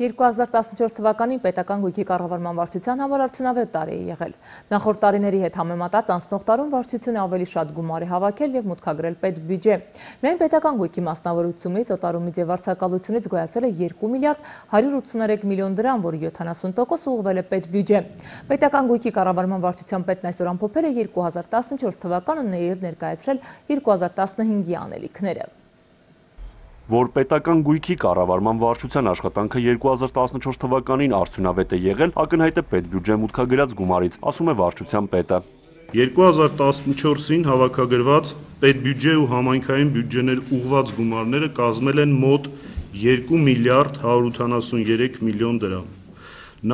2014 թվականին պետական գույքի կառավարման վարչության համար արդյունավետ տարի է եղել։ Նախորդ տարիների հետ համեմատած անցնող տարում վարչությունը ավելի շատ գումար է հավաքել և մուտքագրել պետբյուջե։ Միայն պետական գույքի մասնավորությունից, օտարումից և վարձակալությունից գոյացել է 2 միլիարդ 183 միլիոն դրամ, որի 70% ուղղվել է պետբյուջե։ Պետական գույքի կառավարման վարչության պետն այսօր ամփոփել է 2014 թվականը և ներկայացրել 2015-ի անելիքները։ Որ պետական գույքի կառավարման վարչության աշխատանքը 2014 թվականին արդյունավետ է եղել, ակնհայտ է պետբյուջե մուտքագրած գումարից, ասում է վարչության պետը։ 2014-ին հավաքագրված պետբյուջե ու համայնքային բյուջեներ ուղղված գումարները կազմել են մոտ 2 միլիարդ 183 միլիոն դրամ։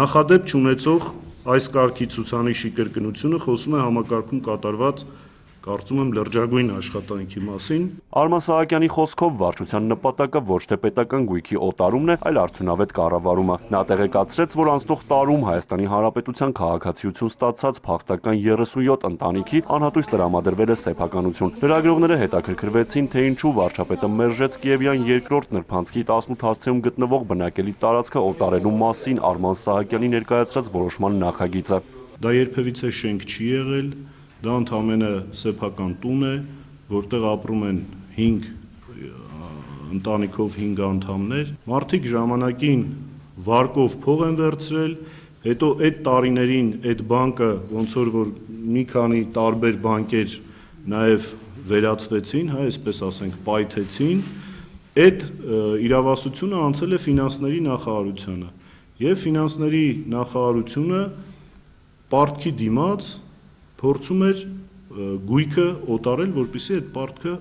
Նախադեպ չունեցող այս կարգի ցուցանիշի կրկնությունը խոսում է համակարգում կատարված կարծում եմ լրջագույն աշխատանքի մասին։ Արման Սահակյանի խոսքով վարչության նպատակը ոչ թե պետական գույքի օտարումն է, այլ արդյունավետ կառավարումը։ Նա տեղեկացրեց, որ անցնող տարում Հայաստանի Հանրապետության քաղաքացիություն ստացած փախստական 37 ընտանիքի անհատույց տրամադրվել է սեփականություն։ Լրագրողները հետաքրքրվեցին, թե ինչու վարչապետը մերժեց Կիևյան երկրորդ նրբանցքի 18 հասցեում գտնվող բնակելի տարածքը օտարելու մասին Արման Սահակյանի ներկայացրած որոշման նախագիծը։ Դա երբևիցե շենք չի եղել, դա ընդամենը սեփական տուն է, որտեղ ապրում են 5 ընտանիքով 5 անդամներ։ Մարդիկ ժամանակին վարկով փող են վերցրել, հետո այդ տարիներին այդ բանկը ոնց որ մի քանի տարբեր բանկեր նաև վերացվեցին, հա, այսպես ասենք, պայթեցին, այդ իրավասությունը անցել է ֆինանսների նախարարությանը, եւ ֆինանսների նախարարությունը պարտքի դիմաց փորձում էր գույքը օտարել, որպեսզի այդ պարտքը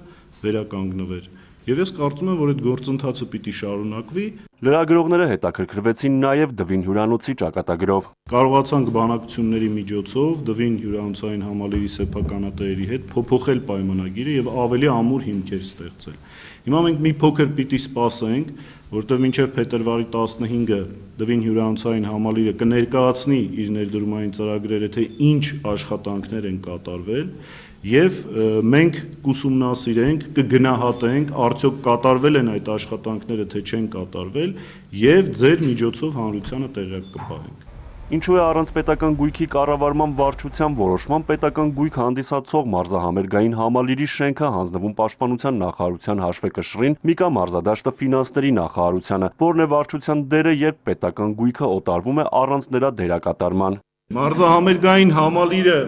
վերականգնվեր։ Եվ ես կարծում եմ, որ այդ գործընթացը պիտի շարունակվի։ Լրագրողները հետաքրքրվեցին նաև Դվին հյուրանոցի ճակատագրով։ Կարողացանք բանակցությունների միջոցով Դվին հյուրանոցային համալիրի սեփականատերերի հետ փոփոխել պայմանագիրը եւ ավելի ամուր հիմքեր ստեղծել։ Հիմա մենք մի փոքր պիտի սպասենք, որտեղ մինչև փետրվարի 15-ը Դվին հյուրանոցային համալիրը կներկայացնի իր ներդրումային ծրագրերը, թե ինչ աշխատանքներ են կատարվել, եւ մենք կուսումնասիրենք, կգնահատենք, արդյոք կատարվել են այդ աշխատանքները, թե չեն կատարվել, եւ ձեր միջոցով հանրությանը տեղյակ կպահենք։ Ինչու է առանց պետական գույքի կառավարման վարչության որոշման պետական գույք հանդիսացող մարզահամերգային համալիրի շենքը հանձնվում Պաշտպանության նախարարության հաշվեկշռին Միկա Մարզադաշտը ֆինանսների նախարարությանը, որն է վարչության դերը, երբ պետական գույքը օտարվում է առանց նրա դերակատարման։ Մարզահամերգային համալիրը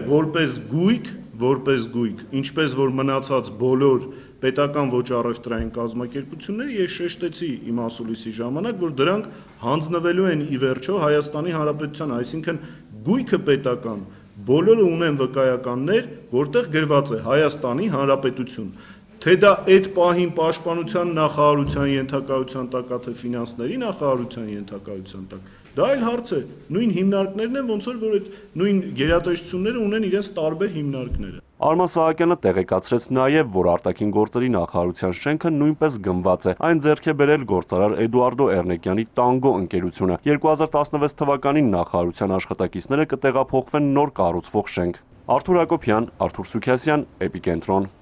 որպես գույք, ինչպես որ մնացած բոլոր պետական ոչ առևտրային կազմակերպությունները, ես շեշտեցի իմ ասուլիսի ժամանակ, որ դրանք հանձնվելու են ի վերջո Հայաստանի Հանրապետության, այսինքն գույքը պետական, բոլորը ունեն վկայականներ, որտեղ գրված է Հայաստանի Հանրապետություն։ Թե դա այդ պահին Պաշտպանության նախարարության ենթակայության տակ է, թե ֆինանսների նախարարության ենթակայության տակ, դա այլ հարց է։ Նույն հիմնարկներն են, ոնց որ այդ նույն գերատեսչությունները ունեն իրենց տարբեր հիմնարկները։ Արման Սահակյանը տեղեկացրեց նաև, որ արտաքին գործերի նախարարության շենքը նույնպես գնված է։ Այն ձեռք է բերել գործարար Էդուարդո Էրնեկյանի Տանգո ընկերությունը։ 2016 թվականին նախարարության աշխատակիցները կտեղափոխվեն նոր կառուցվող շենք։ Արթուր Հակոբյան, Արթուր Սուքյասյան, Էպիկենտրոն։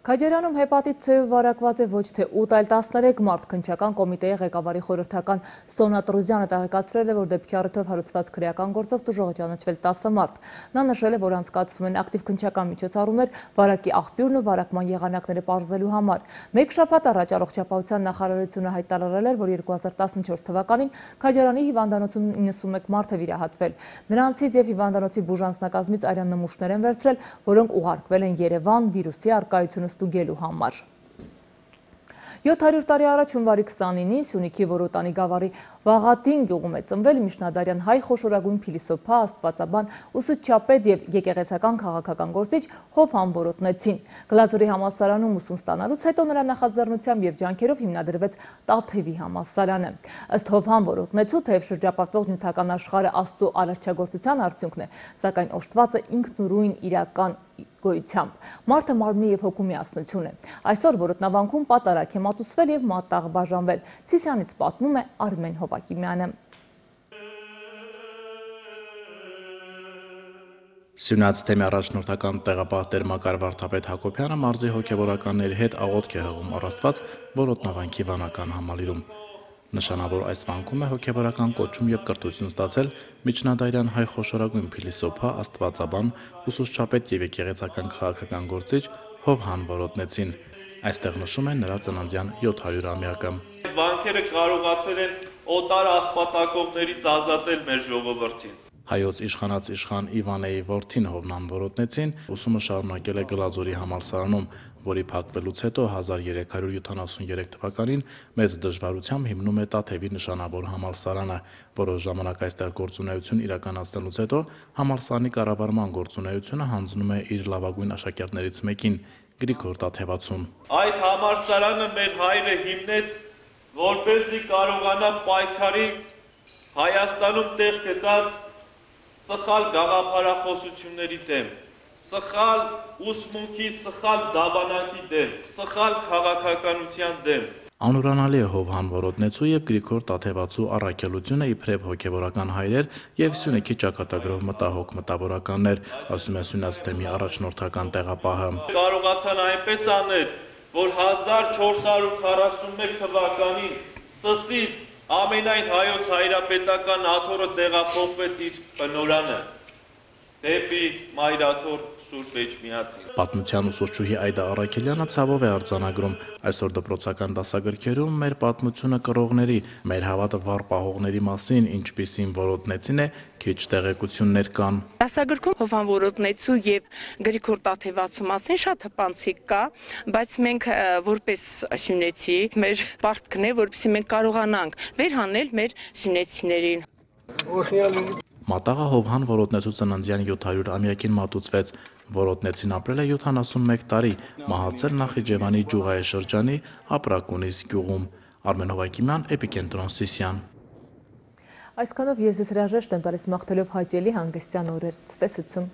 Քաջարյանում հեպատիտ C-ով վարակված է ոչ թե 8, այլ 13 մարդ։ Քննչական կոմիտեի ղեկավարի խորհրդական Սոնա Տրուզյանը տեղեկացրել է, որ դեպքի առիթով հարուցված քրեական գործով տուժողը ճանաչվել 10 մարդ։ Նա նշել է, որ անցկացվում են ակտիվ քննչական միջոցառումներ վարակի աղբյուրն ու վարակման եղանակները պարզելու համար։ Մեկ շաբաթ առաջ Առողջապահության նախարարությունը հայտարարել էր, որ 2014 թվականին Քաջարյանի հիվանդանոցում 91 մարդ է վիրահատվել։ Նրանցից եւ հիվանդանոցի բուժանձնակազմից արյան նմուշներ են վերցրել, որոնք ուղարկվել են Երևան վիրուսի առկայությունը ստուգելու համար։ 700 տարի առաջ հունվարի 29-ին Սյունիքի Որոտանի գավառի Վաղատին գյուղում է ծնվել միջնադարյան հայ խոշորագույն փիլիսոփա, աստվածաբան, ուսուցչապետ եւ եկեղեցական քաղաքական գործիչ Հովհան Որոտնեցին։ Գլաձորի համալսարանում ուսում ստանալուց հետո նրա նախաձեռնությամբ եւ ջանքերով հիմնադրվեց Տաթևի համալսարանը։ Ըստ Հովհան Որոտնեցու թեև շրջապատվող նյութական աշխարհը Աստծո արարչագործության արդյունքն է, սակայն օժտվածը ինքնուրույն իրական գոյությամբ։ Մարդը մարմնի եւ հոգու միասնություն է։ Այսօր Որոտնավանքում պատարակ է մատուցվել եւ մատաղ բաժանվել։ Սիսյանից պատմում է Արմեն Հովակիմյանը։ Սյունյաց թեմի առաջնորդական տեղապահ Տեր-Մակար Վարդապետ Հակոբյանը մարզի հոգևորականների հետ աղոթք է հղում առաստված Որոտնավանքի վանական համալիրում։ Նշանավոր այս վանքում է հոգևորական կոչում եւ կրթություն ստացել միջնադարյան հայ խոշորագույն փիլիսոփա, աստվածաբան, ուսուցչապետ եւ եկեղեցական քաղաքական գործիչ Հովհան Որոտնեցին։ Այստեղ նշում են նրա ծննդյան 700-ամյակը։ Վանքերը կարողացել են օտար ասպատակողներից ազատել մեր ժողովրդին։ Հայոց իշխանած իշխան Իվանեի որդին Հովնան Որոտնեցին ուսումը շարունակել է Գլաձորի համալսարանում, որի փակվելուց հետո 1373 թվականին մեծ դժվարությամբ հիմնում է Տաթևի նշանավոր համալսարանը, որը ժամանակ այստեղ գործունեություն իրականացնելուց հետո համալսարանի կառավարման գործունեությունը հանձնում է իր լավագույն աշակերտներից մեկին՝ Գրիգոր Տաթևացուն։ Այդ համալսարանը մեր հայրը հիմնեց, որպեսզի կարողանա պայքարի Հայաստանում տեղ գտած սխալ գաղափարախոսությունների դեմ, սխալ ուսմունքի, սխալ դավանանքի դեմ, սխալ քաղաքականության դեմ։ Անուրանալի է Հովհան Որոտնեցու եւ Գրիգոր Տաթևացու առաքելությունը իբրև հոգևորական հայրեր եւ Սյունիքի ճակատագրով մտահոգ մտավորականներ, ասում է Սյունյաց թեմի առաջնորդական տեղապահը։ Կարողացան այնպես անել, որ 1441 թվականին Սսից ամենայն հայոց հայրապետական աթոռը տեղափոխվեց իր բնորանը դեպի Մայրաթոռ Սուրբ Էջմիածին։ Պատմության ուսուցչուհի Այդա Առաքելյանը ցավով է արձանագրում այսօր դպրոցական դասագրքերում մեր պատմությունը կրողների, մեր հավատը վառ պահողների մասին, ինչպիսին Որոտնեցին է, քիչ տեղեկություններ կան։ Դասագրքում Հովհան Որոտնեցու եւ Գրիգոր Տաթևացու մասին շատ հպանցիկ կա, բայց մենք որպես սյունեցի մեր պարտքն է, որպեսզի մենք կարողանանք վերհանել մեր սյունեցիներին։ Մատաղը Հովհան Որոտնեցու ծննդյան 700-ամյակին մատուցվեց։ Որոտնեցին ապրել է 71 տարի, մահացել Նախիջևանի Ջուղայի շրջանի Ապրակունիս գյուղում։ Արմեն Հովակիմյան, Էպիկենտրոն, Սիսյան։ Այսքանով ես ձեզ հրաժեշտ եմ տալիս մաղթելով հաճելի հանգստյան օրեր։ Ցտեսություն։